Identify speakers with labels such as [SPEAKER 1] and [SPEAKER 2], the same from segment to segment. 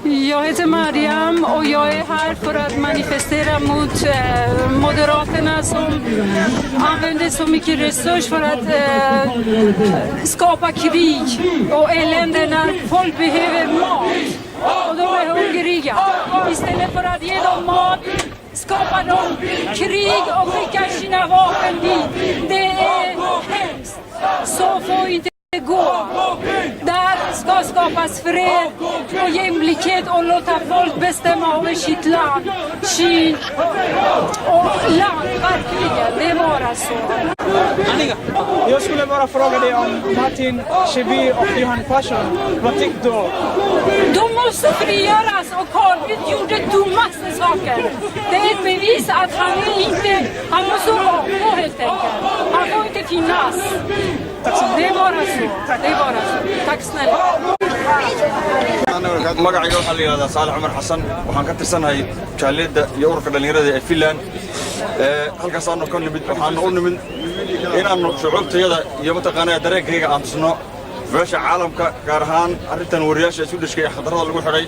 [SPEAKER 1] Jag heter Mariam och jag är här för att manifestera mot Moderaterna som använder så mycket resurser för att skapa krig och elände när folk behöver mat och de är hungriga. Istället för att ge dem mat skapar de krig och skickar sina vapen dit. Det är hemskt. Så får inte gå. Där ska skapas fred och jämlikhet och låta folk bestämma över sitt land. Och land, verkligen. Det är bara så.
[SPEAKER 2] Jag skulle bara fråga dig om Martin Schibbye och Johan Persson. Vad tycker du?
[SPEAKER 1] De måste frigöras och Carl Bildt gjorde dummaste saker. Det är ett bevis att han måste avgå helt enkelt. Han får inte finnas. Det är bara så. Det är bara så. Tack snälla.
[SPEAKER 3] magacayga waxaa la yiraahdaa Saalax Cumar Xasan waxaan ka tirsanahay jaaliyada iyo ururka dhalinyarada ee Finland halkaas aanu ka nimid waxaan u nimid inaanu shucuubtayada iyo mataqaanaa dareenkayga aan tusno beesha caalamka gaar ahaan arrintan wariyaasha isu dhishkay xadarada lagu xidhay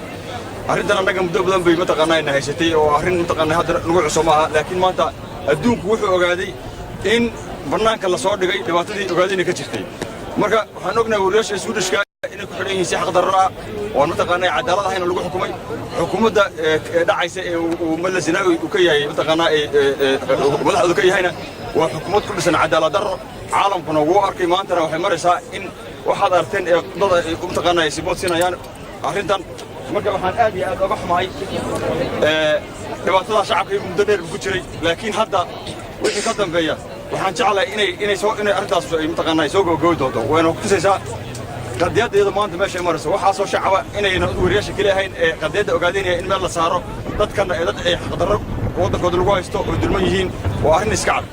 [SPEAKER 3] arrintan annaga muddo badan bay mataqaanaa haysatay oo arrin mataqaanaa hadda lagu cusub maaha laakiin maanta adduunku wuxuu ogaaday in barnaanka la soo dhigay dhibaatadii ogaadayna ka jirtay marka waxaan ognahay wariyaasha isu dhishkay inay ku xidhan yihiin si xaq darro ah oo mataqaanaa cadaalad ahayna lagu xukumay xukuumadda dhacaysa ee uu Malla Zinaawi uu ka yahay mataqaanaa madaxdu ka yahayna waa xukuumad ku dhisan cadaalad darro caalamkuna wuu arkay maantana waxay maraysaa in waxaad arteen ee dad ay mataqaanaa ay sibood siinayaan arrintan marka waxaan aad iyo aad uga xumahay dhibaatada shacabka muddo dheer ku jiray laakiin hadda wixii ka dambeeya waxaan jeclahay inay arrintaas mataqaanaa soo gabagabay doonto wayna ku tusaysaa qadiyadda maanta meesha marayso waxaasoo shacaba inayna wariyaasha kale ahayn ee qadiyadda ogaadeenaya in meel la saaro dadkana ee dad ay xaqdarro waddankooda lagu haysto oo dulman yihiin waa arrin iska cad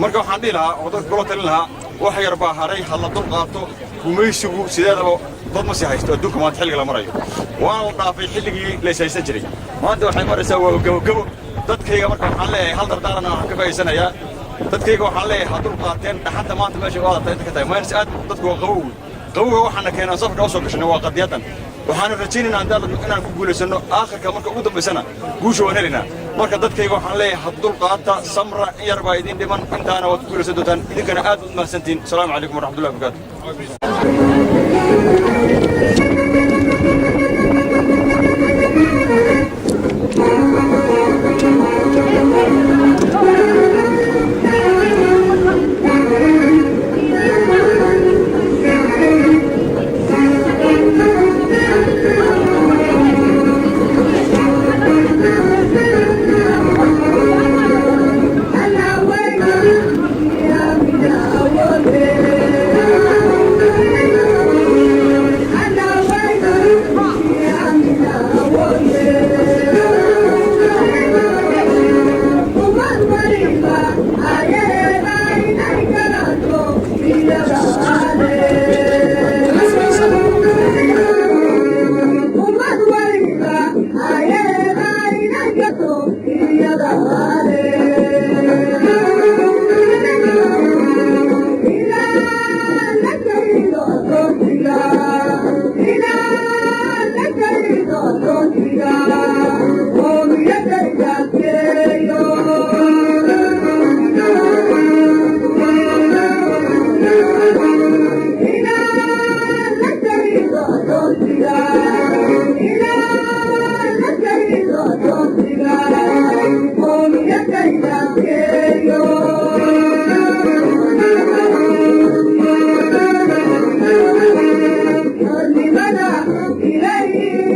[SPEAKER 3] marka waxaan dhihi lahaa oo dadka kula talin lahaa wax yar baa haray ha la dul qaato gumaysigu sideedaba dad ma sii haysto adduunka maanta xilliga la marayo waana la dhaafay xilligii la is haysan jiray maanta waxay maraysaa waa gabogabo dadkayga marka waxaan leeyahay hal dardaarana waxaan ka faa'iidsanayaa dadkayga waxaan leeyahay ha dul qaateen dhaxanta maanta meesha u aadata inta ka tahay maynas aad dadku waa qabow qawowga waxaana keenaan safka oo soo gashnay waa qadiyadan waxaan rajaynaynaa inaan ku guuleysano aakhirka marka ugu dambaysana guusha waan helinaa marka dadkayga waxaan leeyahay haddul qaata samra in yar baa idin dhiman intaana waad ku guulaysan doontaan idinkana aad u mahadsantihiin asalaamu calaykum waraxmatullahi
[SPEAKER 4] Ilaahi